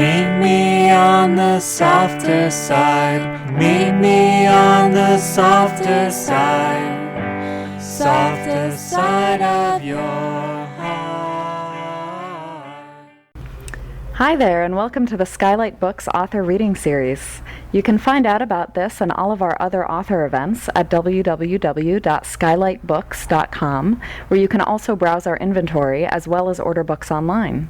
Meet me on the softer side. Meet me on the softer side. Softer side of your heart. Hi there, and welcome to the Skylight Books author reading series. You can find out about this and all of our other author events at www.skylightbooks.com, where you can also browse our inventory as well as order books online.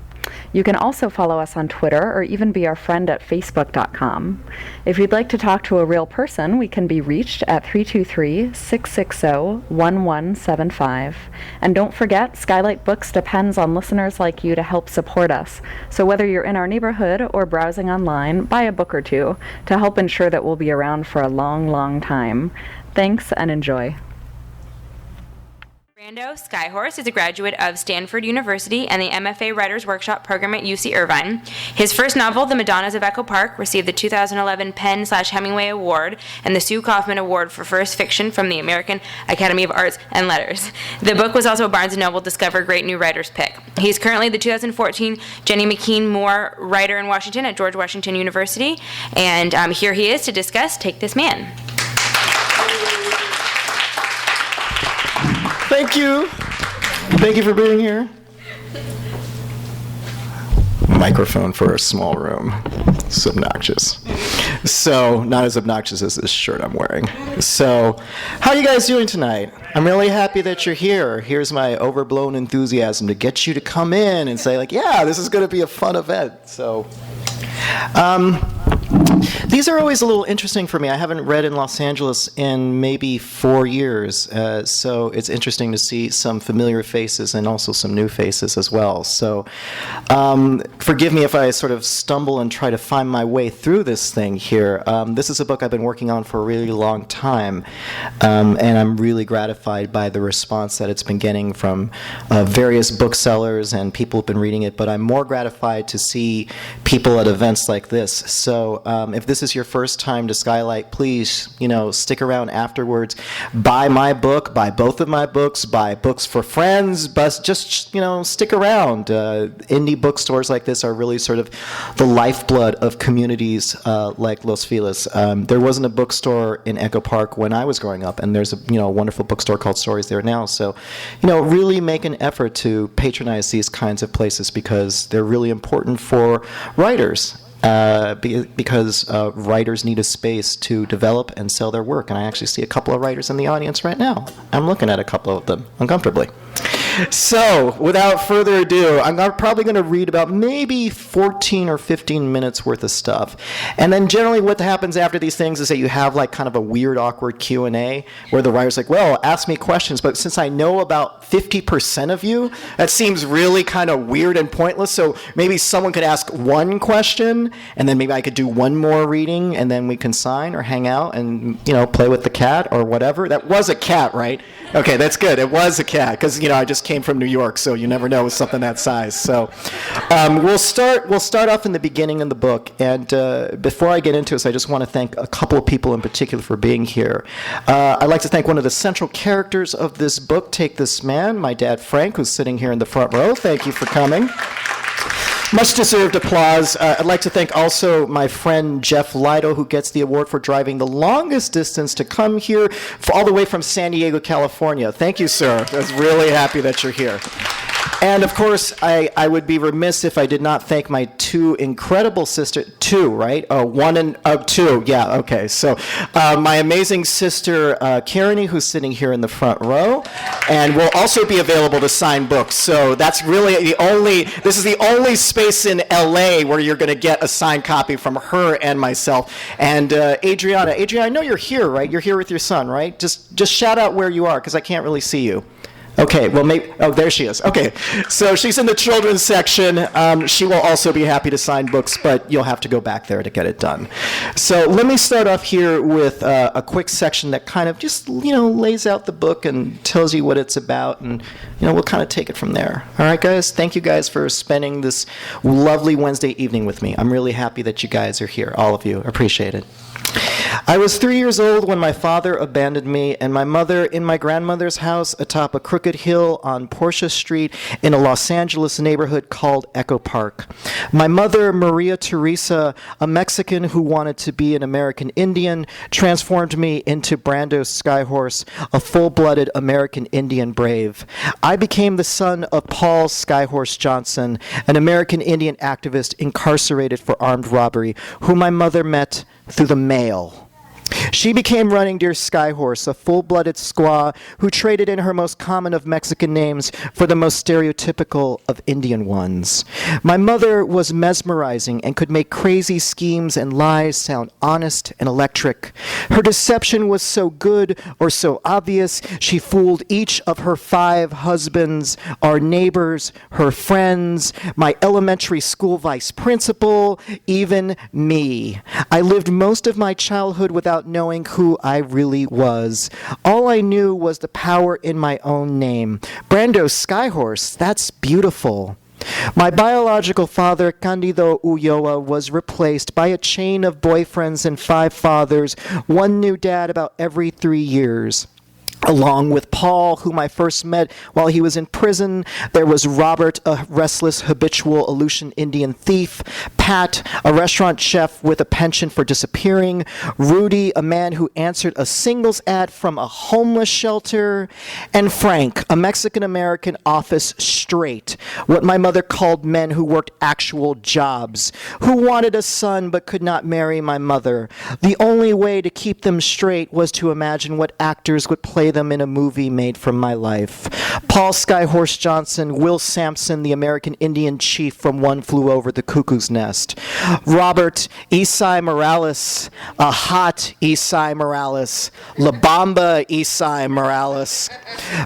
You can also follow us on Twitter or even be our friend at facebook.com. If you'd like to talk to a real person, we can be reached at 323-660-1175. And don't forget, Skylight Books depends on listeners like you to help support us. So whether you're in our neighborhood or browsing online, buy a book or two to help ensure that we'll be around for a long, long time. Thanks and enjoy. Brando Skyhorse is a graduate of Stanford University and the MFA Writers Workshop program at UC Irvine. His first novel, The Madonnas of Echo Park, received the 2011 PEN/Hemingway Award and the Sue Kaufman Award for First Fiction from the American Academy of Arts and Letters. The book was also a Barnes & Noble Discover Great New Writers pick. He's currently the 2014 Jenny McKean Moore Writer in Washington at George Washington University, and here he is to discuss Take This Man. Thank you. Thank you for being here. Microphone for a small room. It's obnoxious. So, not as obnoxious as this shirt I'm wearing. So, how are you guys doing tonight? I'm really happy that you're here. Here's my overblown enthusiasm to get you to come in and say, like, yeah, this is going to be a fun event. So, these are always a little interesting for me. I haven't read in Los Angeles in maybe 4 years, so it's interesting to see some familiar faces and also some new faces as well. So forgive me if I sort of stumble and try to find my way through this thing here. This is a book I've been working on for a really long time, and I'm really gratified by the response that it's been getting from various booksellers, and people have been reading it, but I'm more gratified to see people at events like this. So if this is your first time to Skylight, please, stick around afterwards. Buy my book, buy both of my books, buy books for friends, but just, stick around. Indie bookstores like this are really sort of the lifeblood of communities like Los Feliz. There wasn't a bookstore in Echo Park when I was growing up, and there's a wonderful bookstore called Stories there now. So, really make an effort to patronize these kinds of places because they're really important for writers. Because writers need a space to develop and sell their work. And I actually see a couple of writers in the audience right now. I'm looking at a couple of them uncomfortably. So, without further ado, I'm probably going to read about maybe 14 or 15 minutes worth of stuff. And then generally what happens after these things is that you have like kind of a weird, awkward Q&A where the writer's like, well, ask me questions. But since I know about 50% of you, that seems really kind of weird and pointless. So maybe someone could ask one question, and then maybe I could do one more reading, and then we can sign or hang out and, play with the cat or whatever. That was a cat, right? Okay, that's good. It was a cat because, I just came from New York, so you never know with something that size. So we'll start off in the beginning of the book. And before I get into this, I just want to thank a couple of people in particular for being here. I'd like to thank one of the central characters of this book, Take This Man, my dad, Frank, who's sitting here in the front row. Thank you for coming. Much deserved applause. I'd like to thank also my friend Jeff Lido, who gets the award for driving the longest distance to come here, all the way from San Diego, California. Thank you, sir. I was really happy that you're here. And of course, I would be remiss if I did not thank my two incredible sisters. Two, right? One and two. Yeah, okay. So my amazing sister, Karani, who's sitting here in the front row, and will also be available to sign books. So that's really this is the only space in LA where you're going to get a signed copy from her and myself. And Adriana, I know you're here, right? You're here with your son, right? Just shout out where you are, because I can't really see you. Okay, well, maybe, there she is. Okay, so she's in the children's section. She will also be happy to sign books, but you'll have to go back there to get it done. So let me start off here with a quick section that kind of just, lays out the book and tells you what it's about, and, we'll kind of take it from there. All right, guys? Thank you guys for spending this lovely Wednesday evening with me. I'm really happy that you guys are here, all of you. Appreciate it. I was 3 years old when my father abandoned me and my mother in my grandmother's house atop a crooked Crooked Hill on Portia Street in a Los Angeles neighborhood called Echo Park. My mother, Maria Teresa, a Mexican who wanted to be an American Indian, transformed me into Brando Skyhorse, a full-blooded American Indian brave. I became the son of Paul Skyhorse Johnson, an American Indian activist incarcerated for armed robbery, whom my mother met through the mail. She became Running Deer Skyhorse, a full-blooded squaw who traded in her most common of Mexican names for the most stereotypical of Indian ones. My mother was mesmerizing and could make crazy schemes and lies sound honest and electric. Her deception was so good or so obvious, she fooled each of her 5 husbands, our neighbors, her friends, my elementary school vice principal, even me. I lived most of my childhood without knowing who I really was. All I knew was the power in my own name. Brando Skyhorse, that's beautiful. My biological father, Candido Ulloa, was replaced by a chain of boyfriends and 5 fathers, one new dad about every 3 years. Along with Paul, whom I first met while he was in prison, there was Robert, a restless, habitual Aleutian Indian thief, Pat, a restaurant chef with a penchant for disappearing, Rudy, a man who answered a singles ad from a homeless shelter, and Frank, a Mexican-American office straight, what my mother called men who worked actual jobs, who wanted a son but could not marry my mother. The only way to keep them straight was to imagine what actors would play them in a movie made from my life. Paul Skyhorse Johnson, Will Sampson, the American Indian chief from One Flew Over the Cuckoo's Nest. Robert, Isai Morales, a hot Isai Morales. La Bamba, Isai Morales.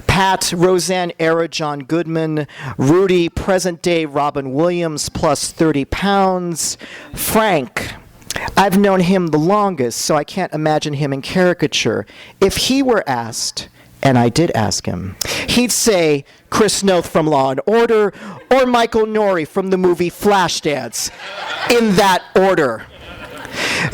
Pat, Roseanne era John Goodman. Rudy, present-day Robin Williams, plus 30 pounds. Frank, I've known him the longest, so I can't imagine him in caricature. If he were asked, and I did ask him, he'd say Chris Noth from Law & Order or Michael Nouri from the movie Flashdance, in that order.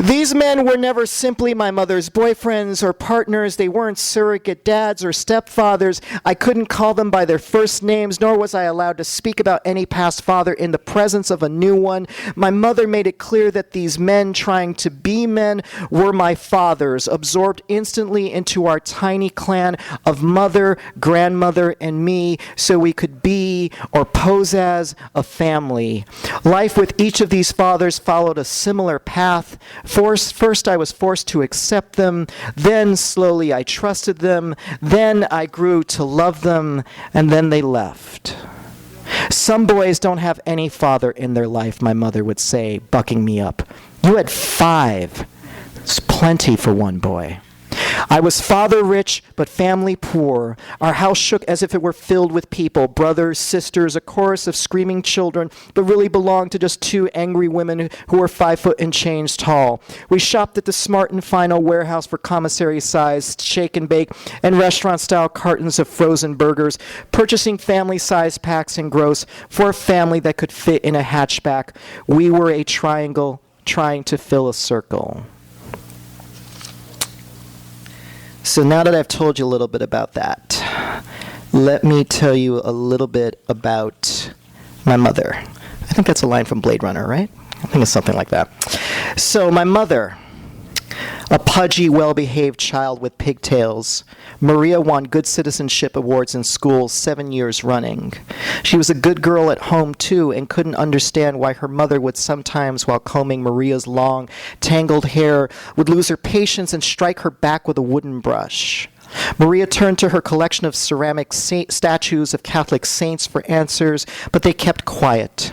These men were never simply my mother's boyfriends or partners. They weren't surrogate dads or stepfathers. I couldn't call them by their first names, nor was I allowed to speak about any past father in the presence of a new one. My mother made it clear that these men trying to be men were my fathers, absorbed instantly into our tiny clan of mother, grandmother, and me, so we could be or pose as a family. Life with each of these fathers followed a similar path. First, I was forced to accept them. Then, slowly, I trusted them. Then, I grew to love them. And then they left. Some boys don't have any father in their life, my mother would say, bucking me up. You had 5. It's plenty for one boy. I was father rich, but family poor. Our house shook as if it were filled with people, brothers, sisters, a chorus of screaming children, but really belonged to just 2 angry women who were 5 foot and change tall. We shopped at the Smart and Final warehouse for commissary-sized shake and bake and restaurant-style cartons of frozen burgers, purchasing family-sized packs and gross for a family that could fit in a hatchback. We were a triangle trying to fill a circle. So now that I've told you a little bit about that, let me tell you a little bit about my mother. I think that's a line from Blade Runner, right? I think it's something like that. So my mother, a pudgy, well-behaved child with pigtails. Maria won Good Citizenship Awards in school 7 years running. She was a good girl at home, too, and couldn't understand why her mother would sometimes, while combing Maria's long, tangled hair, would lose her patience and strike her back with a wooden brush. Maria turned to her collection of ceramic statues of Catholic saints for answers, but they kept quiet.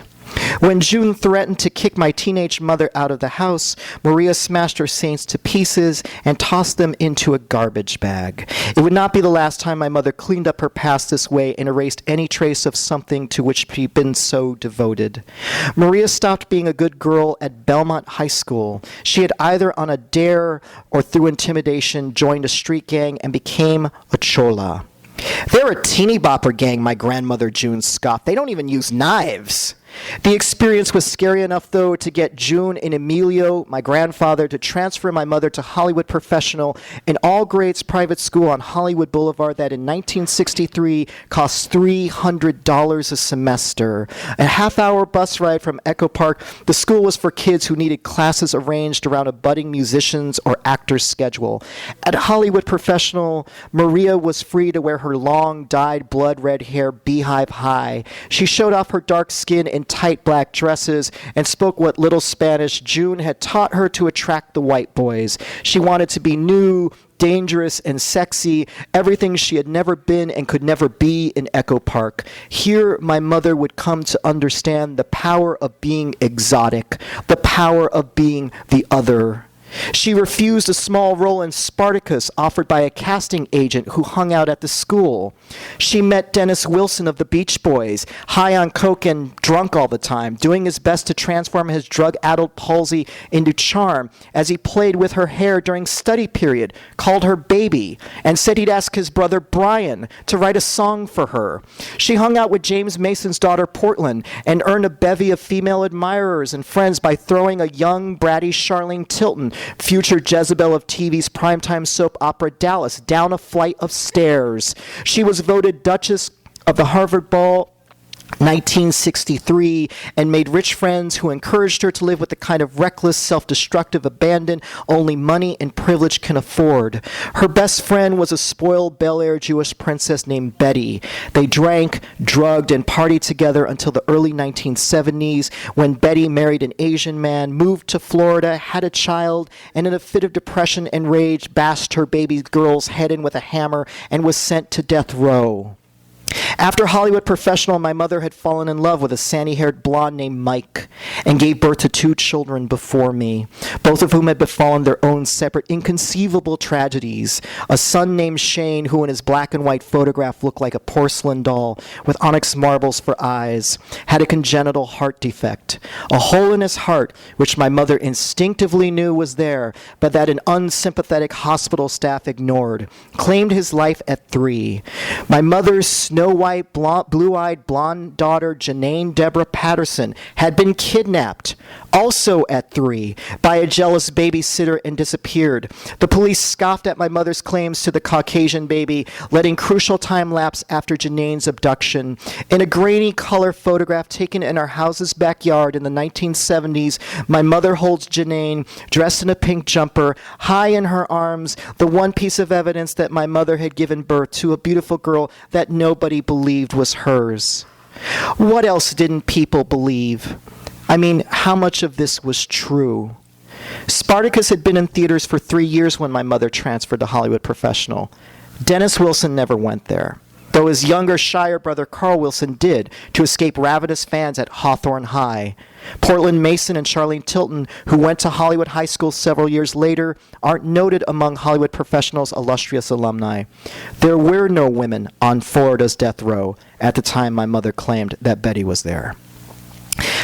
When June threatened to kick my teenage mother out of the house, Maria smashed her saints to pieces and tossed them into a garbage bag. It would not be the last time my mother cleaned up her past this way and erased any trace of something to which she'd been so devoted. Maria stopped being a good girl at Belmont High School. She had either on a dare or through intimidation joined a street gang and became a chola. They're a teeny bopper gang, my grandmother June scoffed. They don't even use knives. The experience was scary enough, though, to get June and Emilio, my grandfather, to transfer my mother to Hollywood Professional, an all-grades private school on Hollywood Boulevard that in 1963 cost $300 a semester. A half-hour bus ride from Echo Park, the school was for kids who needed classes arranged around a budding musician's or actor's schedule. At Hollywood Professional, Maria was free to wear her long, dyed blood-red hair beehive high. She showed off her dark skin in tight black dresses and spoke what little Spanish June had taught her to attract the white boys. She wanted to be new, dangerous, and sexy, everything she had never been and could never be in Echo Park. Here, my mother would come to understand the power of being exotic, the power of being the other. She refused a small role in Spartacus offered by a casting agent who hung out at the school. She met Dennis Wilson of the Beach Boys, high on coke and drunk all the time, doing his best to transform his drug-addled palsy into charm as he played with her hair during study period, called her baby, and said he'd ask his brother Brian to write a song for her. She hung out with James Mason's daughter Portland and earned a bevy of female admirers and friends by throwing a young, bratty Charlene Tilton, future Jezebel of TV's primetime soap opera Dallas, down a flight of stairs. She was voted Duchess of the Harvard Ball 1963 and made rich friends who encouraged her to live with the kind of reckless, self-destructive abandon only money and privilege can afford. Her best friend was a spoiled Bel Air Jewish princess named Betty. They drank, drugged, and partied together until the early 1970s when Betty married an Asian man, moved to Florida, had a child, and in a fit of depression and rage bashed her baby girl's head in with a hammer and was sent to death row. After Hollywood Professional, my mother had fallen in love with a sandy-haired blonde named Mike and gave birth to 2 children before me, both of whom had befallen their own separate, inconceivable tragedies. A son named Shane, who in his black and white photograph looked like a porcelain doll with onyx marbles for eyes, had a congenital heart defect, a hole in his heart which my mother instinctively knew was there, but that an unsympathetic hospital staff ignored, claimed his life at 3. My mother's snow-white, blue-eyed, blonde daughter, Janine Deborah Patterson, had been kidnapped, also at 3, by a jealous babysitter and disappeared. The police scoffed at my mother's claims to the Caucasian baby, letting crucial time lapse after Janine's abduction. In a grainy color photograph taken in our house's backyard in the 1970s, my mother holds Janine, dressed in a pink jumper, high in her arms, the one piece of evidence that my mother had given birth to a beautiful girl that nobody believed was hers. What else didn't people believe? I mean, how much of this was true? Spartacus had been in theaters for 3 years when my mother transferred to Hollywood Professional. Dennis Wilson never went there, though his younger, shyer brother Carl Wilson did, to escape ravenous fans at Hawthorne High. Portland Mason and Charlene Tilton, who went to Hollywood High School several years later, aren't noted among Hollywood Professional's illustrious alumni. There were no women on Florida's death row at the time my mother claimed that Betty was there.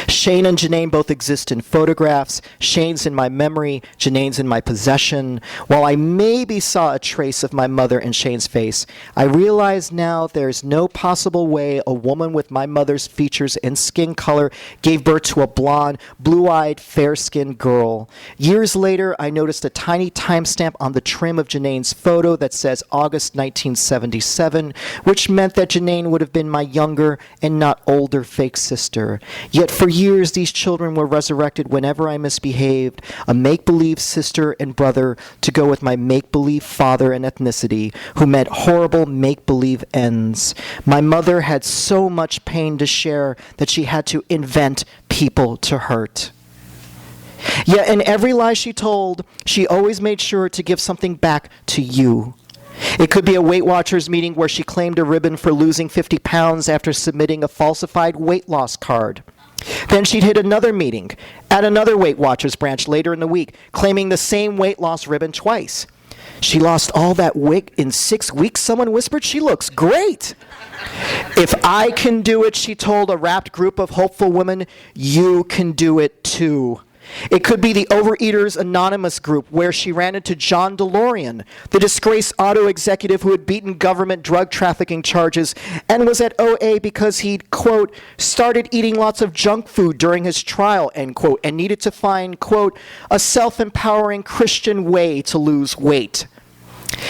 Shane and Janine both exist in photographs. Shane's in my memory, Janine's in my possession. While I maybe saw a trace of my mother in Shane's face, I realize now there's no possible way a woman with my mother's features and skin color gave birth to a blonde, blue-eyed, fair-skinned girl. Years later, I noticed a tiny timestamp on the trim of Janine's photo that says August 1977, which meant that Janine would have been my younger and not older fake sister. Yet for years, these children were resurrected whenever I misbehaved, a make-believe sister and brother to go with my make-believe father and ethnicity, who met horrible make-believe ends. My mother had so much pain to share that she had to invent people to hurt. Yet in every lie she told, she always made sure to give something back to you. It could be a Weight Watchers meeting where she claimed a ribbon for losing 50 pounds after submitting a falsified weight loss card. Then she'd hit another meeting at another Weight Watchers branch later in the week, claiming the same weight loss ribbon twice. She lost all that weight in 6 weeks, someone whispered. She looks great. If I can do it, she told a rapt group of hopeful women, you can do it too. It could be the Overeaters Anonymous group, where she ran into John DeLorean, the disgraced auto executive who had beaten government drug trafficking charges and was at OA because he'd, quote, started eating lots of junk food during his trial, end quote, and needed to find, quote, a self-empowering Christian way to lose weight.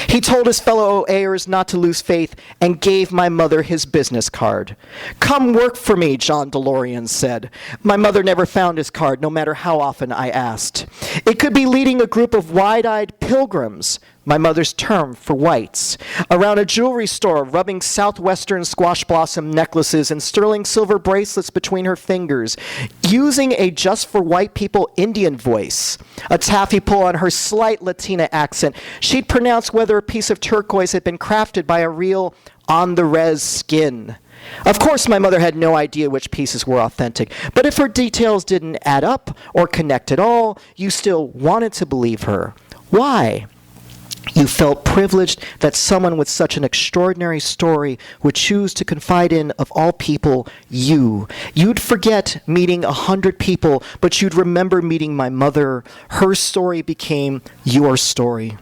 He told his fellow OAers not to lose faith and gave my mother his business card. "Come work for me," John DeLorean said. My mother never found his card, no matter how often I asked. It could be leading a group of wide-eyed pilgrims, my mother's term for whites, around a jewelry store, rubbing southwestern squash blossom necklaces and sterling silver bracelets between her fingers, using a just for white people Indian voice, a taffy pull on her slight Latina accent. She'd pronounce whether a piece of turquoise had been crafted by a real on-the-res skin. Of course, my mother had no idea which pieces were authentic, but if her details didn't add up or connect at all, you still wanted to believe her. Why? You felt privileged that someone with such an extraordinary story would choose to confide in, of all people, you. You'd forget meeting 100 people, but you'd remember meeting my mother. Her story became your story.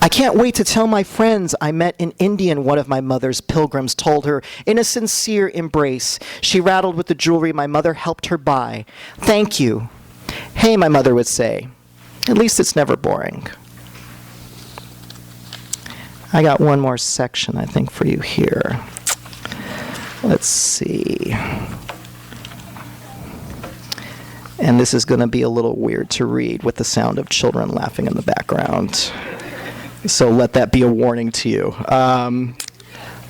"I can't wait to tell my friends I met an Indian," one of my mother's pilgrims told her in a sincere embrace. She rattled with the jewelry my mother helped her buy. "Thank you." "Hey," my mother would say, "at least it's never boring." I got one more section, I think, for you here. Let's see. And this is going to be a little weird to read with the sound of children laughing in the background. So let that be a warning to you.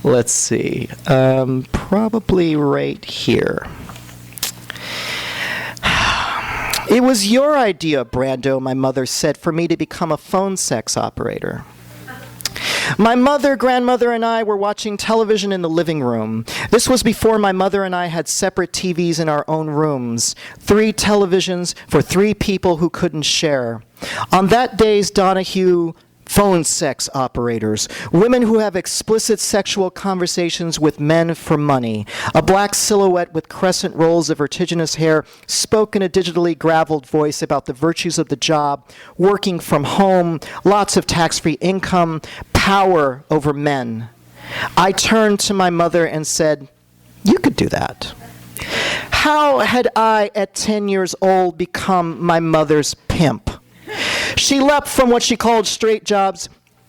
Let's see. Probably right here. "It was your idea, Brando," my mother said, "for me to become a phone sex operator." My mother, grandmother, and I were watching television in the living room. This was before my mother and I had separate TVs in our own rooms. 3 televisions for 3 people who couldn't share. On that day's Donahue, phone sex operators, women who have explicit sexual conversations with men for money. A black silhouette with crescent rolls of vertiginous hair spoke in a digitally graveled voice about the virtues of the job, working from home, lots of tax-free income, power over men. I turned to my mother and said, "You could do that." How had I, at 10 years old, become my mother's pimp? She leapt from what she called straight jobs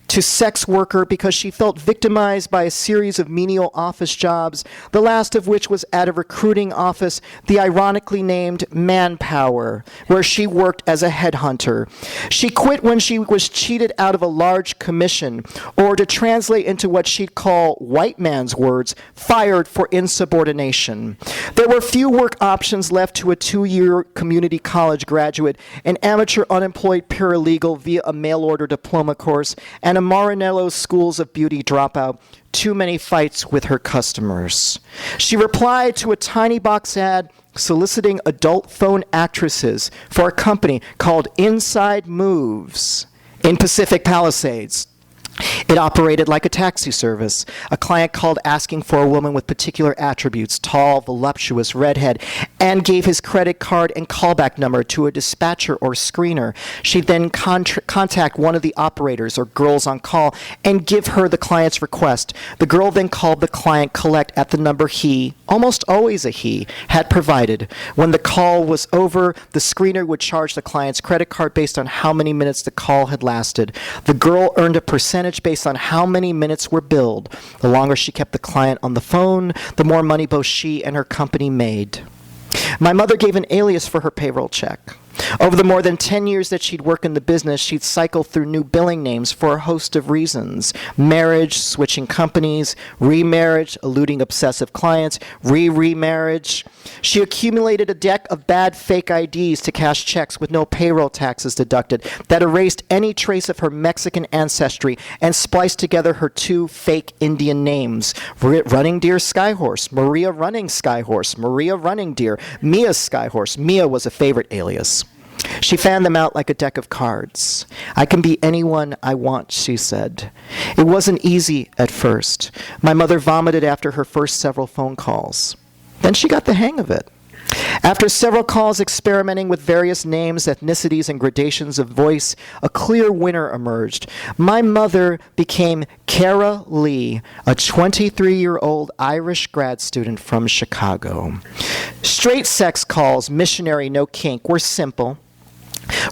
to sex worker because she felt victimized by a series of menial office jobs, the last of which was at a recruiting office, the ironically named Manpower, where she worked as a headhunter. She quit when she was cheated out of a large commission, or to translate into what she'd call white man's words, fired for insubordination. There were few work options left to a 2-year community college graduate, an amateur unemployed paralegal via a mail-order diploma course, and a Maranello Schools of Beauty dropout. Too many fights with her customers. She replied to a tiny box ad soliciting adult phone actresses for a company called Inside Moves in Pacific Palisades. It operated like a taxi service. A client called asking for a woman with particular attributes, tall, voluptuous, redhead, and gave his credit card and callback number to a dispatcher or screener. She'd then contact one of the operators or girls on call and give her the client's request. The girl then called the client collect at the number he, almost always a he, had provided. When the call was over, the screener would charge the client's credit card based on how many minutes the call had lasted. The girl earned a percentage based on how many minutes were billed. The longer she kept the client on the phone, the more money both she and her company made. My mother gave an alias for her payroll check. Over the more than 10 years that she'd worked in the business, she'd cycle through new billing names for a host of reasons. Marriage, switching companies, remarriage, eluding obsessive clients, remarriage. She accumulated a deck of bad fake IDs to cash checks with no payroll taxes deducted that erased any trace of her Mexican ancestry and spliced together her 2 fake Indian names. Running Deer Skyhorse, Maria Running Skyhorse, Maria Running Deer, Mia Skyhorse. Mia was a favorite alias. She fanned them out like a deck of cards. "I can be anyone I want," she said. It wasn't easy at first. My mother vomited after her first several phone calls. Then she got the hang of it. After several calls experimenting with various names, ethnicities, and gradations of voice, a clear winner emerged. My mother became Cara Lee, a 23-year-old Irish grad student from Chicago. Straight sex calls, missionary, no kink, were simple.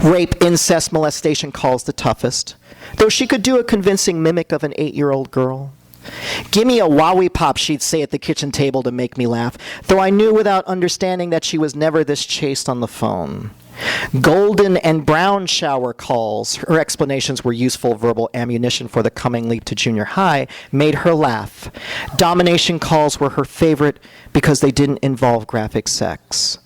Rape, incest, molestation calls the toughest, though she could do a convincing mimic of an 8-year-old girl. Gimme a wowie pop, she'd say at the kitchen table to make me laugh, though I knew without understanding that she was never this chaste on the phone. Golden and brown shower calls, her explanations were useful verbal ammunition for the coming leap to junior high, made her laugh. Domination calls were her favorite because they didn't involve graphic sex.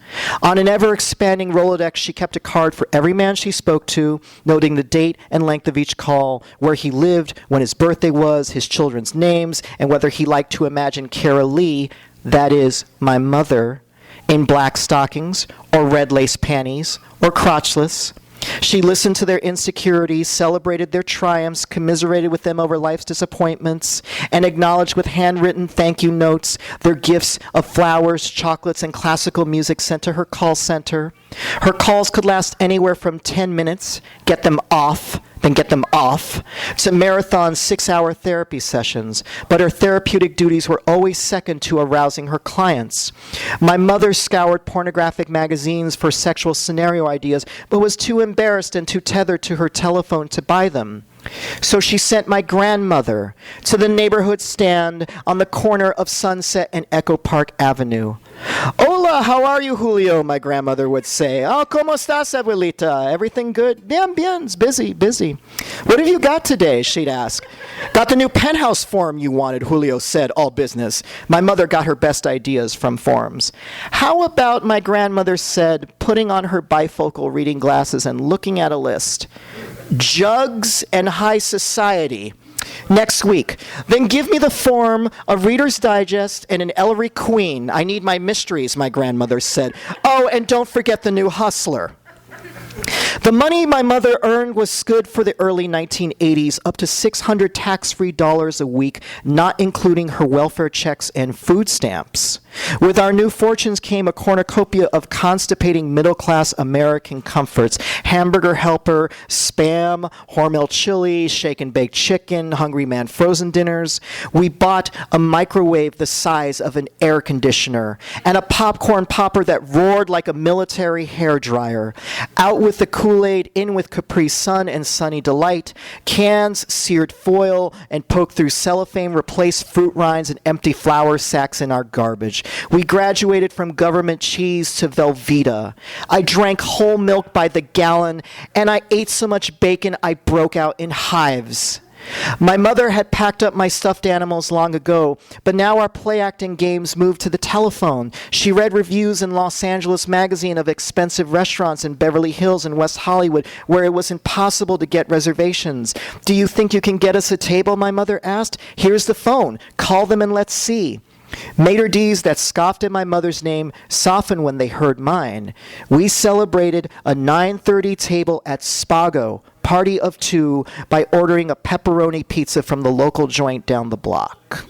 On an ever-expanding Rolodex, she kept a card for every man she spoke to, noting the date and length of each call, where he lived, when his birthday was, his children's names, and whether he liked to imagine Cara Lee, that is, my mother, in black stockings, or red lace panties, or crotchless. She listened to their insecurities, celebrated their triumphs, commiserated with them over life's disappointments, and acknowledged with handwritten thank you notes their gifts of flowers, chocolates, and classical music sent to her call center. Her calls could last anywhere from 10 minutes, get them off, to marathon 6-hour therapy sessions, but her therapeutic duties were always second to arousing her clients. My mother scoured pornographic magazines for sexual scenario ideas, but was too embarrassed and too tethered to her telephone to buy them. So she sent my grandmother to the neighborhood stand on the corner of Sunset and Echo Park Avenue. Hola, how are you, Julio? My grandmother would say. Oh, ¿cómo estás, abuelita? Everything good? Bien, bien, busy. What have you got today? She'd ask. Got the new penthouse form you wanted, Julio said, all business. My mother got her best ideas from forms. How about, my grandmother said, putting on her bifocal reading glasses and looking at a list? Jugs and high society. Next week. Then give me the form of Reader's Digest and an Ellery Queen. I need my mysteries, my grandmother said. Oh, and don't forget the new Hustler. The money my mother earned was good for the early 1980s, up to $600 tax-free dollars a week, not including her welfare checks and food stamps. With our new fortunes came a cornucopia of constipating middle-class American comforts: hamburger helper, Spam, Hormel chili, shake and baked chicken, Hungry Man frozen dinners. We bought a microwave the size of an air conditioner and a popcorn popper that roared like a military hairdryer. Out with the Kool-Aid, in with Capri Sun and Sunny Delight. Cans, seared foil, and poked through cellophane replaced fruit rinds and empty flour sacks in our garbage. We graduated from government cheese to Velveeta. I drank whole milk by the gallon, and I ate so much bacon I broke out in hives. My mother had packed up my stuffed animals long ago, but now our play-acting games moved to the telephone. She read reviews in Los Angeles Magazine of expensive restaurants in Beverly Hills and West Hollywood where it was impossible to get reservations. Do you think you can get us a table, my mother asked. Here's the phone. Call them and let's see. Maitre d's that scoffed at my mother's name softened when they heard mine. We celebrated a 9:30 table at Spago, party of two, by ordering a pepperoni pizza from the local joint down the block.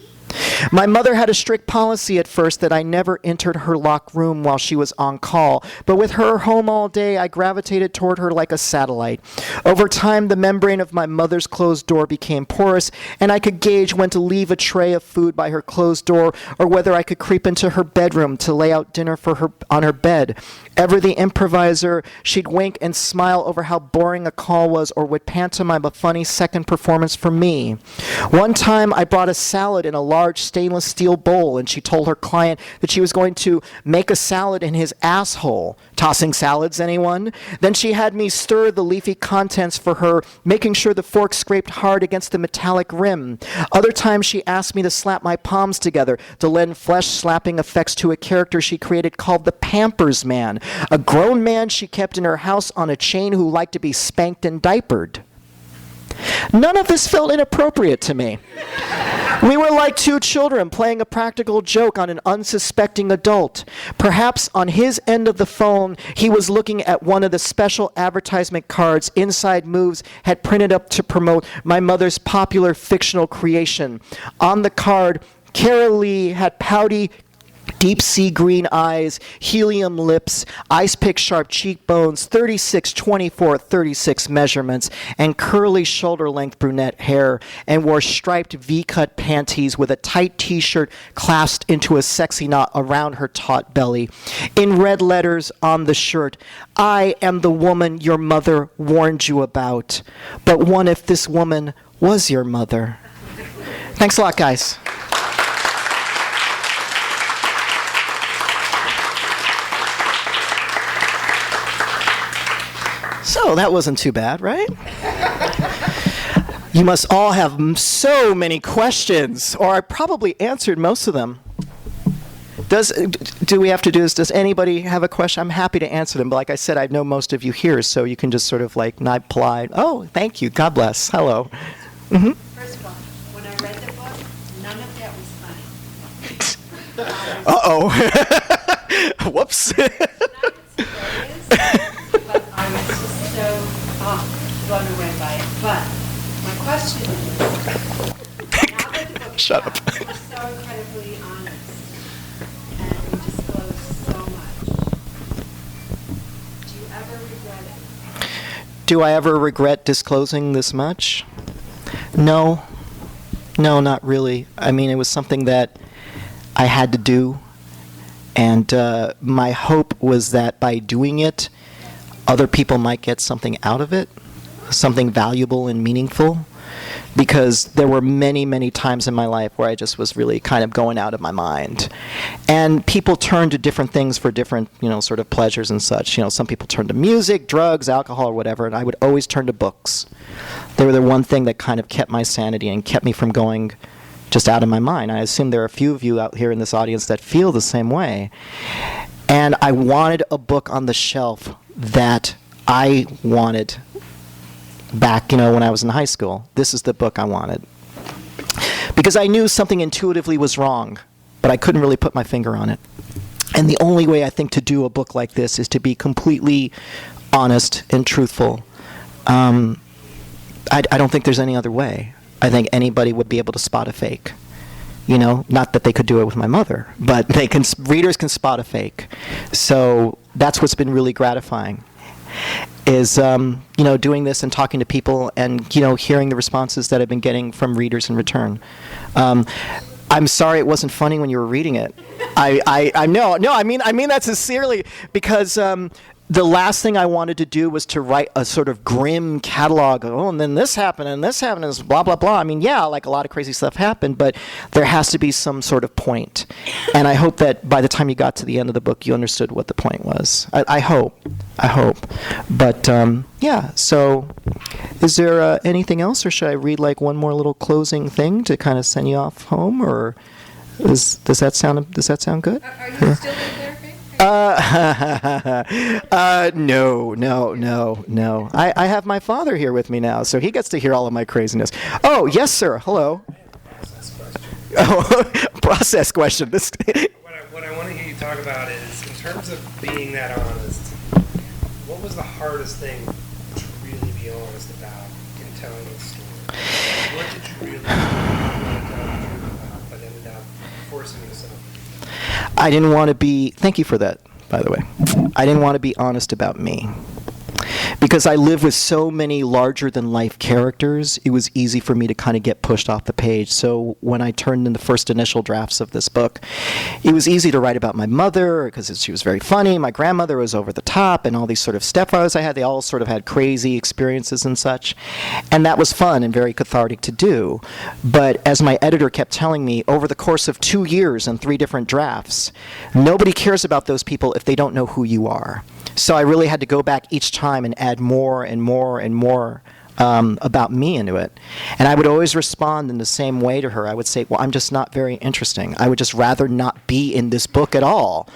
My mother had a strict policy at first that I never entered her locked room while she was on call, but with her home all day, I gravitated toward her like a satellite. Over time, the membrane of my mother's closed door became porous, and I could gauge when to leave a tray of food by her closed door or whether I could creep into her bedroom to lay out dinner for her on her bed. Ever the improviser, she'd wink and smile over how boring a call was or would pantomime a funny second performance for me. One time, I brought a salad in a large stainless steel bowl, and she told her client that she was going to make a salad in his asshole. Tossing salads, anyone? Then she had me stir the leafy contents for her, making sure the fork scraped hard against the metallic rim. Other times she asked me to slap my palms together to lend flesh-slapping effects to a character she created called the Pampers Man, a grown man she kept in her house on a chain who liked to be spanked and diapered. None of this felt inappropriate to me. We were like two children playing a practical joke on an unsuspecting adult. Perhaps on his end of the phone, he was looking at one of the special advertisement cards Inside Moves had printed up to promote my mother's popular fictional creation. On the card, Cara Lee had pouty, deep sea green eyes, helium lips, ice pick sharp cheekbones, 36, 24, 36 measurements, and curly shoulder length brunette hair, and wore striped V-cut panties with a tight t-shirt clasped into a sexy knot around her taut belly. In red letters on the shirt, I am the woman your mother warned you about. But what if this woman was your mother? Thanks a lot, guys. So that wasn't too bad, right? You must all have so many questions, or I probably answered most of them. Do we have to do this? Does anybody have a question? I'm happy to answer them, but like I said, I know most of you here, so you can just sort of like not polite. Oh, thank you. God bless. Hello. Mm-hmm. First of all, when I read the book, none of that was funny. Uh-oh. Whoops. Not hilarious, but I was just so blown away by it. But my question is, now that the book is Shut out, up. you're so incredibly honest, and you disclose so much. Do you ever regret it? Do I ever regret disclosing this much? No. No, not really. I mean, it was something that I had to do. And my hope was that by doing it, other people might get something out of it, something valuable and meaningful. Because there were many, many times in my life where I just was really kind of going out of my mind. And people turn to different things for different, sort of pleasures and such. Some people turn to music, drugs, alcohol, or whatever, and I would always turn to books. They were the one thing that kind of kept my sanity and kept me from going just out of my mind. I assume there are a few of you out here in this audience that feel the same way. And I wanted a book on the shelf that I wanted back, when I was in high school. This is the book I wanted. Because I knew something intuitively was wrong, but I couldn't really put my finger on it. And the only way I think to do a book like this is to be completely honest and truthful. I don't think there's any other way. I think anybody would be able to spot a fake. Not that they could do it with my mother, but readers can spot a fake. So that's what's been really gratifying. Is doing this and talking to people and hearing the responses that I've been getting from readers in return. I'm sorry it wasn't funny when you were reading it. I mean that sincerely, because the last thing I wanted to do was to write a sort of grim catalog of, and then this happened, and blah, blah, blah. I mean, yeah, like a lot of crazy stuff happened, but there has to be some sort of point. And I hope that by the time you got to the end of the book, you understood what the point was. I hope. But, yeah, so is there anything else, or should I read like one more little closing thing to kind of send you off home, or does that sound good? Are you still in therapy? No. I have my father here with me now, so he gets to hear all of my craziness. Oh, yes, sir. Hello. Process question. What I want to hear you talk about is, in terms of being that honest, what was the hardest thing to really be honest about in telling a story? What did you really want to tell the truth about, but ended up forcing yourself? I didn't want to be, thank you for that, by the way. I didn't want to be honest about me. Because I live with so many larger-than-life characters, it was easy for me to kind of get pushed off the page. So when I turned in the first initial drafts of this book, it was easy to write about my mother, because she was very funny. My grandmother was over the top, and all these sort of stepfathers I had, they all sort of had crazy experiences and such. And that was fun and very cathartic to do. But as my editor kept telling me, over the course of 2 years and 3 different drafts, nobody cares about those people if they don't know who you are. So I really had to go back each time and add more and more and more about me into it. And I would always respond in the same way to her. I would say, well, I'm just not very interesting. I would just rather not be in this book at all.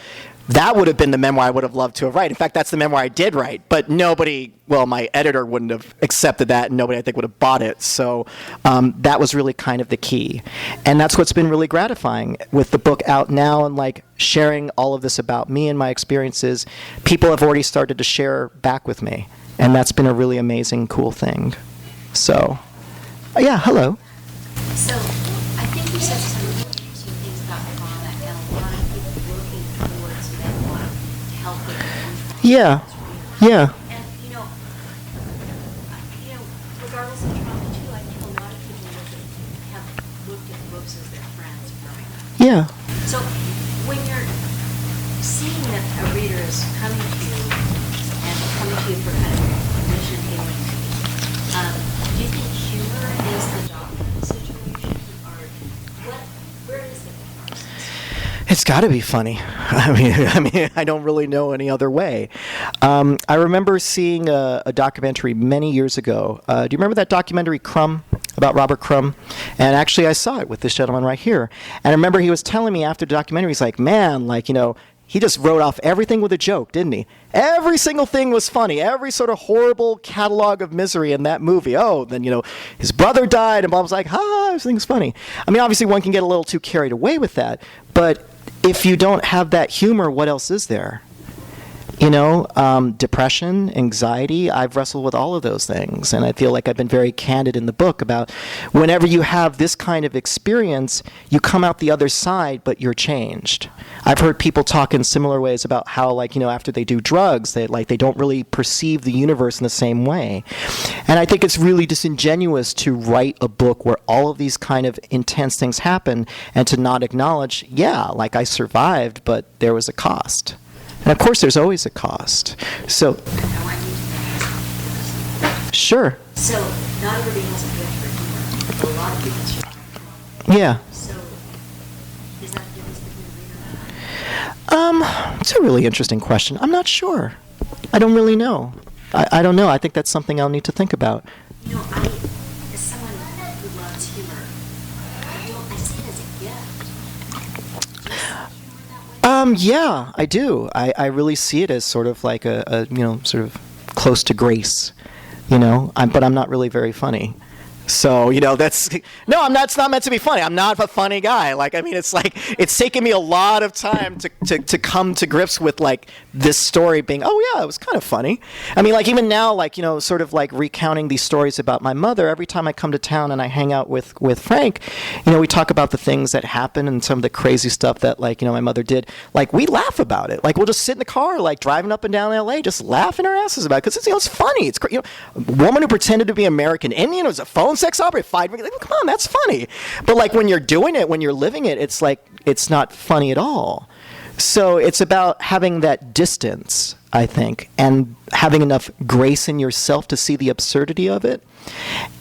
That would have been the memoir I would have loved to have written. In fact, that's the memoir I did write. But nobody, well, my editor wouldn't have accepted that, and nobody, I think, would have bought it. So that was really kind of the key. And that's what's been really gratifying with the book out now and, like, sharing all of this about me and my experiences. People have already started to share back with me. And that's been a really amazing, cool thing. So, yeah, hello. So, I think you said some really interesting things about trauma, and a lot of people work Yeah. Yeah. And, regardless of trauma too, I think a lot of people have looked at books as their friends growing up. Yeah. So when you're seeing that a reader is coming to you and coming to you for kind of permission healing, do you think humor is the doctor in the situation, or where is the catharsis? It's got to be funny. I mean, I don't really know any other way. I remember seeing a documentary many years ago. Do you remember that documentary Crumb, about Robert Crumb? And actually, I saw it with this gentleman right here. And I remember he was telling me after the documentary, he's like, man, he just wrote off everything with a joke, didn't he? Every single thing was funny. Every sort of horrible catalog of misery in that movie. Oh, then, his brother died, and Bob was like, ha, everything's funny. I mean, obviously, one can get a little too carried away with that. But if you don't have that humor, what else is there? Depression, anxiety, I've wrestled with all of those things. And I feel like I've been very candid in the book about whenever you have this kind of experience, you come out the other side, but you're changed. I've heard people talk in similar ways about how, after they do drugs, they don't really perceive the universe in the same way. And I think it's really disingenuous to write a book where all of these kind of intense things happen and to not acknowledge, I survived, but there was a cost. And of course, there's always a cost. So, I want you to ask. Sure. So, not everybody has a gift for humor. A lot of people struggle. Yeah. So, is that the difference between a reader and a It's a really interesting question. I'm not sure. I don't really know. I don't know. I think that's something I'll need to think about. As someone who loves humor, I see it as a gift. Do you see humor that way? Yeah, I do. I really see it as sort of like a sort of close to grace, but I'm not really very funny. So, that's, no, I'm not, it's not meant to be funny. I'm not a funny guy. It's taken me a lot of time to come to grips with, this story being, oh, yeah, it was kind of funny. I mean, even now, sort of recounting these stories about my mother, every time I come to town and I hang out with Frank, we talk about the things that happen and some of the crazy stuff that, my mother did. We laugh about it. We'll just sit in the car, driving up and down L.A., just laughing our asses about it, because it's funny. It's a woman who pretended to be American Indian, it was a phone sex opera, 5 minutes. Come on, that's funny. But when you're doing it, when you're living it, it's not funny at all. So it's about having that distance, I think, and having enough grace in yourself to see the absurdity of it,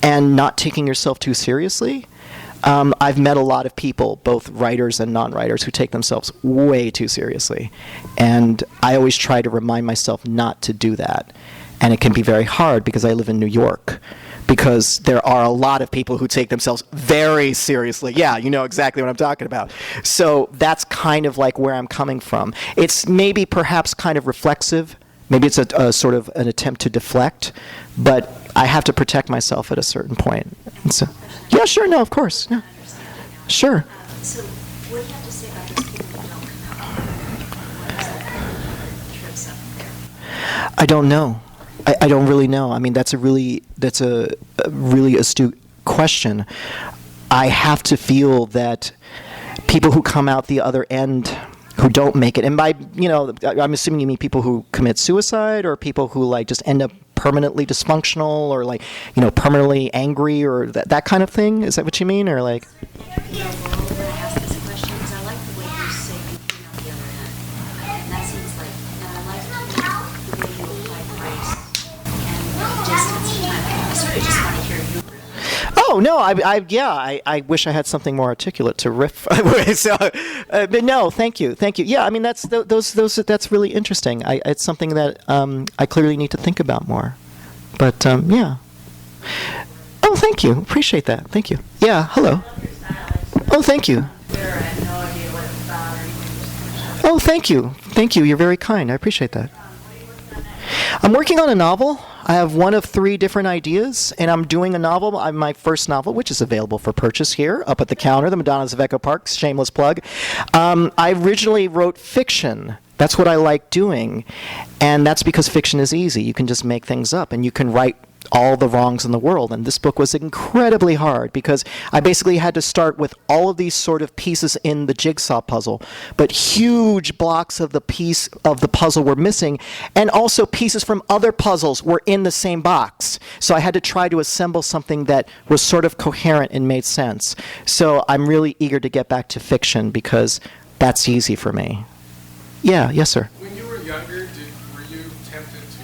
and not taking yourself too seriously. I've met a lot of people, both writers and non-writers, who take themselves way too seriously, and I always try to remind myself not to do that. And it can be very hard because I live in New York, because there are a lot of people who take themselves very seriously. Yeah, you know exactly what I'm talking about. So that's kind of where I'm coming from. It's maybe perhaps kind of reflexive. Maybe it's a sort of an attempt to deflect, but I have to protect myself at a certain point. And so, yeah, sure, no, of course. Yeah. Sure. So what do you have to say about those people who don't come out? What is that trips up there? I don't know. I don't really know. I mean, that's a really astute question. I have to feel that people who come out the other end, who don't make it, and by, I'm assuming you mean people who commit suicide, or people who just end up permanently dysfunctional, or permanently angry, or that kind of thing. Is that what you mean, or When I ask this question, because I like the way you say you came out the other end, and that seems and I like the way you apply grace and distance and time. I sort of just want to hear you. Oh no! I wish I had something more articulate to riff. So, but no, thank you. Yeah, I mean that's that's really interesting. It's something that I clearly need to think about more. But yeah. Oh, thank you. Appreciate that. Thank you. Yeah. Hello. Oh, thank you. Oh, thank you. Thank you. You're very kind. I appreciate that. I'm working on a novel. I have one of 3 different ideas, and I'm doing a novel, my first novel, which is available for purchase here, up at the counter, The Madonnas of Echo Park, shameless plug. I originally wrote fiction. That's what I like doing, and that's because fiction is easy. You can just make things up, and you can write all the wrongs in the world. And this book was incredibly hard because I basically had to start with all of these sort of pieces in the jigsaw puzzle, but huge blocks of the piece of the puzzle were missing, and also pieces from other puzzles were in the same box. So I had to try to assemble something that was sort of coherent and made sense. So I'm really eager to get back to fiction because that's easy for me. Yeah, yes, sir. When you were younger, were you tempted to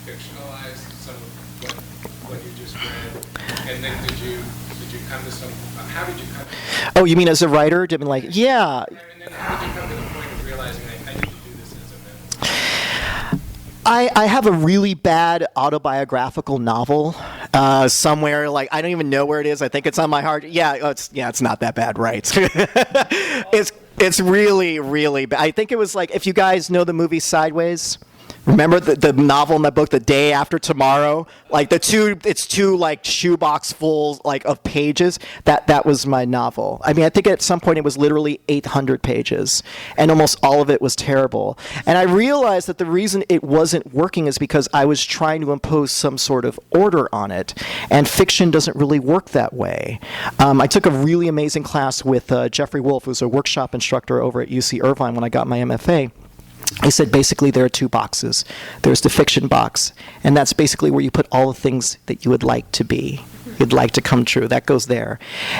fictionalize some of what you just read? And then did you come to some, how did you come to? Oh, you mean as a writer? Did you mean like, yeah. And then how did you come to the point of realizing I need to do this as a memoir? I have a really bad autobiographical novel somewhere. Like, I don't even know where it is. I think it's on my hard. Yeah, it's not that bad, right? It's really, really bad. I think it was like, if you guys know the movie Sideways, remember the novel in that book, The Day After Tomorrow? Like it's two like shoebox full like of pages. That was my novel. I mean, I think at some point it was literally 800 pages, and almost all of it was terrible. And I realized that the reason it wasn't working is because I was trying to impose some sort of order on it, and fiction doesn't really work that way. I took a really amazing class with Jeffrey Wolf, who's a workshop instructor over at UC Irvine when I got my MFA. He said basically there are two boxes. There's the fiction box, and that's basically where you put all the things that you would like to be, you'd like to come true. That goes there.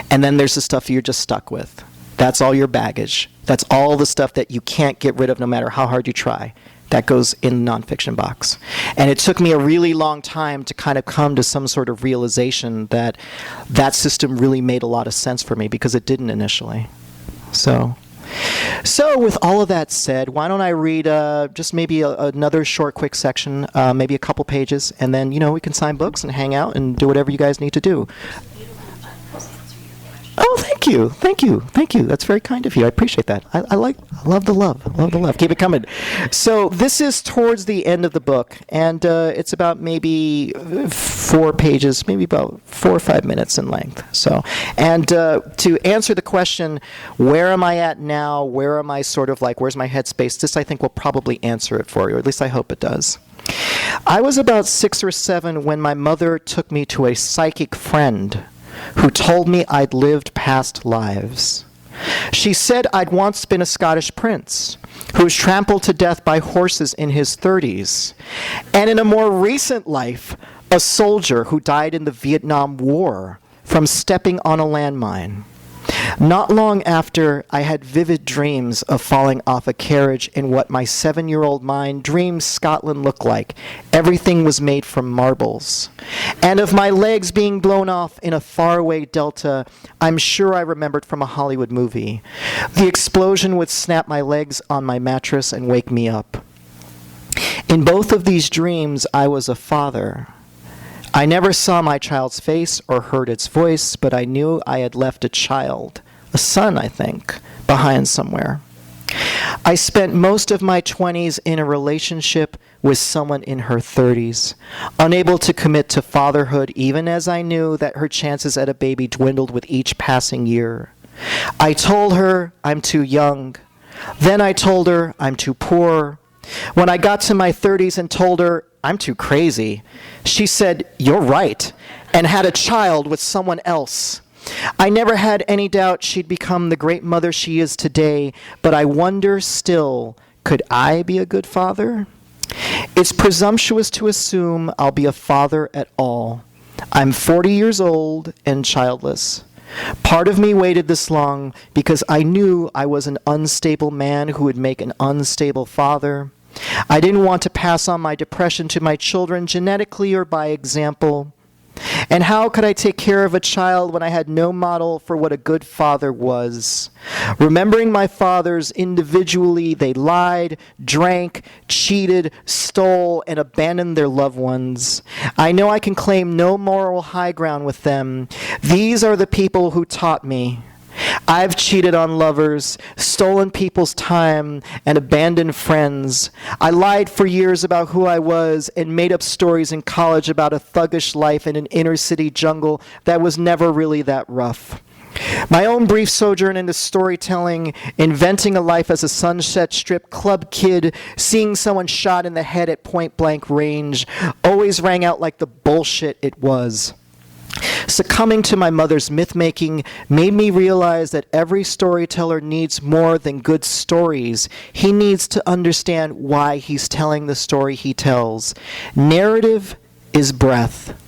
And then there's the stuff you're just stuck with. That's all your baggage. That's all the stuff that you can't get rid of no matter how hard you try. That goes in the nonfiction box. And it took me a really long time to kind of come to some sort of realization that that system really made a lot of sense for me, because it didn't initially. So with all of that said, why don't I read just maybe another short, quick section, maybe a couple pages, and then, we can sign books and hang out and do whatever you guys need to do. Oh, thank you. That's very kind of you. I appreciate that. I love the love. Keep it coming. So this is towards the end of the book, and it's about maybe 4 pages, maybe about 4 or 5 minutes in length. So, and to answer the question, where am I at now? Where am I sort of like, where's my headspace? This, I think, will probably answer it for you, or at least I hope it does. I was about 6 or 7 when my mother took me to a psychic friend who told me I'd lived past lives. She said I'd once been a Scottish prince who was trampled to death by horses in his 30s, and in a more recent life, a soldier who died in the Vietnam War from stepping on a landmine. Not long after, I had vivid dreams of falling off a carriage in what my 7-year-old mind dreamed Scotland looked like. Everything was made from marbles. And of my legs being blown off in a faraway delta, I'm sure I remembered from a Hollywood movie. The explosion would snap my legs on my mattress and wake me up. In both of these dreams, I was a father. I never saw my child's face or heard its voice, but I knew I had left a child, a son, I think, behind somewhere. I spent most of my 20s in a relationship with someone in her 30s, unable to commit to fatherhood, even as I knew that her chances at a baby dwindled with each passing year. I told her I'm too young. Then I told her I'm too poor. When I got to my 30s and told her I'm too crazy, she said, "You're right," and had a child with someone else. I never had any doubt she'd become the great mother she is today, but I wonder still, could I be a good father? It's presumptuous to assume I'll be a father at all. I'm 40 years old and childless. Part of me waited this long because I knew I was an unstable man who would make an unstable father. I didn't want to pass on my depression to my children genetically or by example. And how could I take care of a child when I had no model for what a good father was? Remembering my fathers individually, they lied, drank, cheated, stole, and abandoned their loved ones. I know I can claim no moral high ground with them. These are the people who taught me. I've cheated on lovers, stolen people's time, and abandoned friends. I lied for years about who I was and made up stories in college about a thuggish life in an inner city jungle that was never really that rough. My own brief sojourn into storytelling, inventing a life as a Sunset Strip club kid, seeing someone shot in the head at point-blank range, always rang out like the bullshit it was. Succumbing to my mother's myth-making made me realize that every storyteller needs more than good stories. He needs to understand why he's telling the story he tells. Narrative is breath.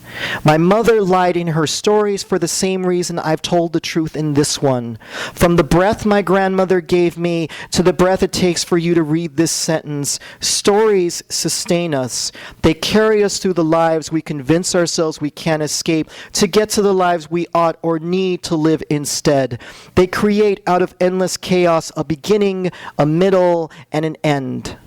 My mother lied in her stories for the same reason I've told the truth in this one. From the breath my grandmother gave me to the breath it takes for you to read this sentence, stories sustain us. They carry us through the lives we convince ourselves we can't escape to get to the lives we ought or need to live instead. They create out of endless chaos a beginning, a middle, and an end.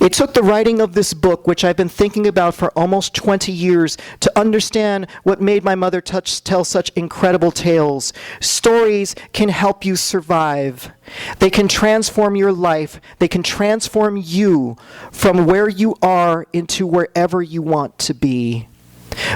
It took the writing of this book, which I've been thinking about for almost 20 years, to understand what made my mother tell such incredible tales. Stories can help you survive. They can transform your life. They can transform you from where you are into wherever you want to be.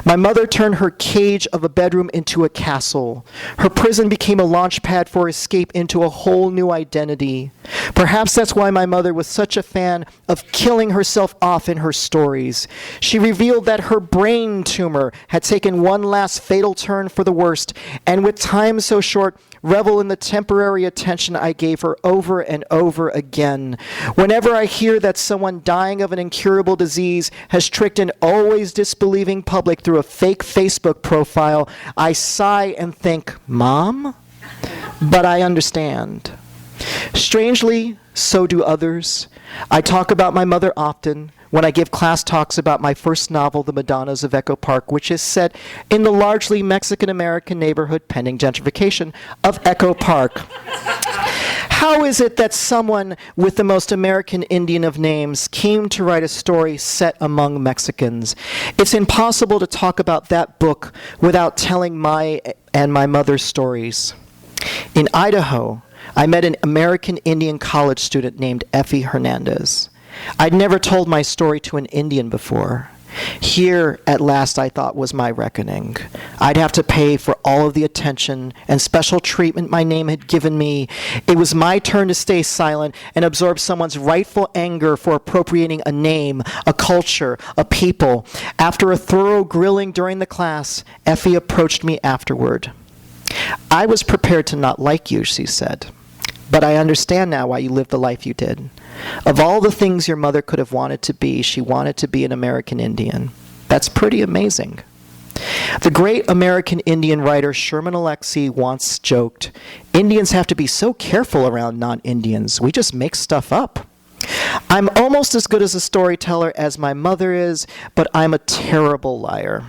My mother turned her cage of a bedroom into a castle. Her prison became a launch pad for escape into a whole new identity. Perhaps that's why my mother was such a fan of killing herself off in her stories. She revealed that her brain tumor had taken one last fatal turn for the worst, and with time so short, revel in the temporary attention I gave her over and over again. Whenever I hear that someone dying of an incurable disease has tricked an always disbelieving public through a fake Facebook profile, I sigh and think, Mom? But I understand. Strangely, so do others. I talk about my mother often when I give class talks about my first novel, The Madonnas of Echo Park, which is set in the largely Mexican-American neighborhood, pending gentrification, of Echo Park. How is it that someone with the most American Indian of names came to write a story set among Mexicans? It's impossible to talk about that book without telling my and my mother's stories. In Idaho, I met an American Indian college student named Effie Hernandez. I'd never told my story to an Indian before. Here, at last, I thought was my reckoning. I'd have to pay for all of the attention and special treatment my name had given me. It was my turn to stay silent and absorb someone's rightful anger for appropriating a name, a culture, a people. After a thorough grilling during the class, Effie approached me afterward. I was prepared to not like you, she said. But I understand now why you lived the life you did. Of all the things your mother could have wanted to be, she wanted to be an American Indian. That's pretty amazing. The great American Indian writer Sherman Alexie once joked, Indians have to be so careful around non-Indians. We just make stuff up. I'm almost as good as a storyteller as my mother is, but I'm a terrible liar.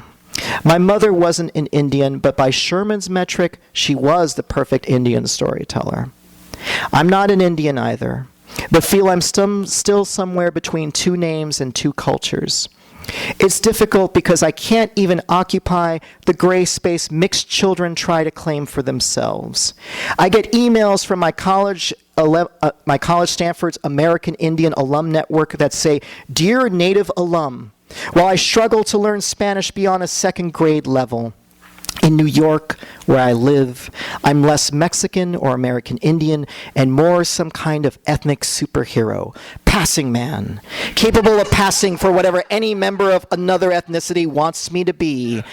My mother wasn't an Indian, but by Sherman's metric, she was the perfect Indian storyteller. I'm not an Indian either, but feel I'm still somewhere between two names and two cultures. It's difficult because I can't even occupy the gray space mixed children try to claim for themselves. I get emails from my college Stanford's American Indian Alum Network that say, Dear Native Alum, while I struggle to learn Spanish beyond a second grade level, in New York, where I live, I'm less Mexican or American Indian and more some kind of ethnic superhero, passing man, capable of passing for whatever any member of another ethnicity wants me to be.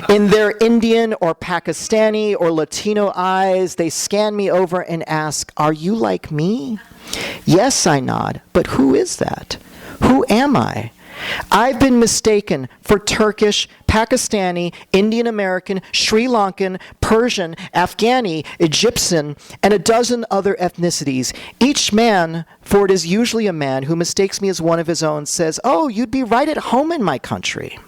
In their Indian or Pakistani or Latino eyes, they scan me over and ask, Are you like me? Yes, I nod, but who is that? Who am I? I've been mistaken for Turkish, Pakistani, Indian American, Sri Lankan, Persian, Afghani, Egyptian, and a dozen other ethnicities. Each man, for it is usually a man who mistakes me as one of his own, says, Oh, you'd be right at home in my country.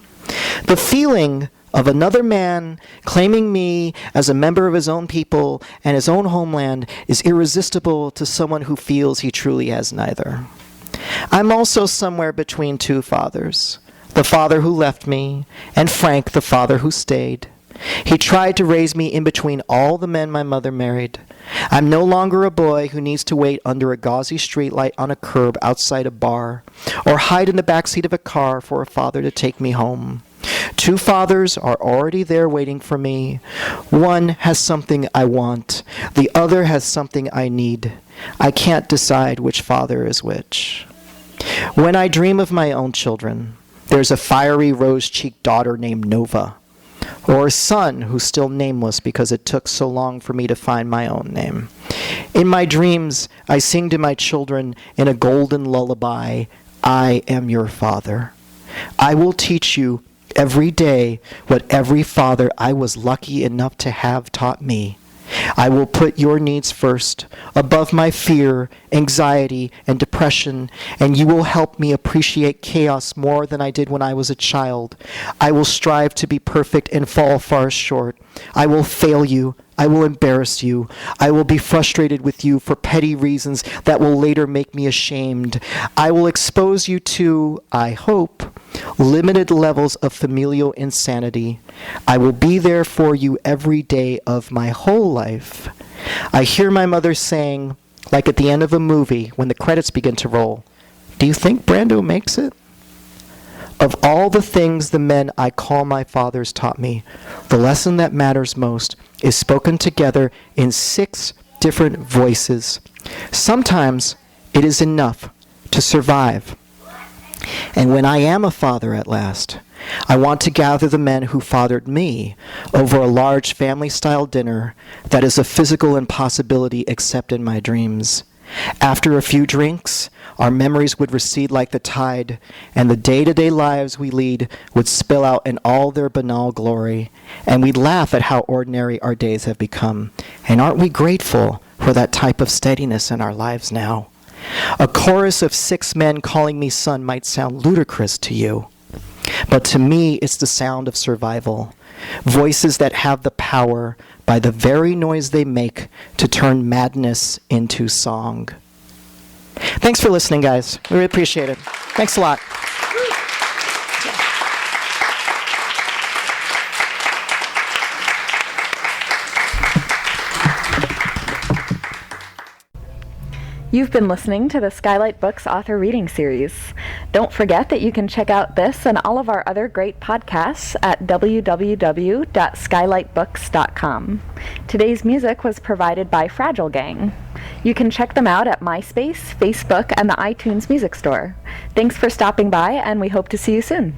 The feeling of another man claiming me as a member of his own people and his own homeland is irresistible to someone who feels he truly has neither. I'm also somewhere between two fathers, the father who left me, and Frank, the father who stayed. He tried to raise me in between all the men my mother married. I'm no longer a boy who needs to wait under a gauzy streetlight on a curb outside a bar, or hide in the backseat of a car for a father to take me home. Two fathers are already there waiting for me. One has something I want. The other has something I need. I can't decide which father is which. When I dream of my own children, there's a fiery rose-cheeked daughter named Nova, or a son who's still nameless because it took so long for me to find my own name. In my dreams, I sing to my children in a golden lullaby, I am your father. I will teach you every day what every father I was lucky enough to have taught me. I will put your needs first, above my fear, anxiety, and depression, and you will help me appreciate chaos more than I did when I was a child. I will strive to be perfect and fall far short. I will fail you. I will embarrass you. I will be frustrated with you for petty reasons that will later make me ashamed. I will expose you to, I hope, limited levels of familial insanity. I will be there for you every day of my whole life. I hear my mother saying, like at the end of a movie when the credits begin to roll, do you think Brando makes it? Of all the things the men I call my fathers taught me, the lesson that matters most is spoken together in 6 different voices. Sometimes it is enough to survive. And when I am a father at last, I want to gather the men who fathered me over a large family-style dinner that is a physical impossibility except in my dreams. After a few drinks, our memories would recede like the tide, and the day-to-day lives we lead would spill out in all their banal glory, and we'd laugh at how ordinary our days have become. And aren't we grateful for that type of steadiness in our lives now? A chorus of 6 men calling me son might sound ludicrous to you, but to me it's the sound of survival. Voices that have the power, by the very noise they make, to turn madness into song. Thanks for listening, guys. We really appreciate it. Thanks a lot. You've been listening to the Skylight Books author reading series. Don't forget that you can check out this and all of our other great podcasts at www.skylightbooks.com. Today's music was provided by Fragile Gang. You can check them out at MySpace, Facebook, and the iTunes Music Store. Thanks for stopping by, and we hope to see you soon.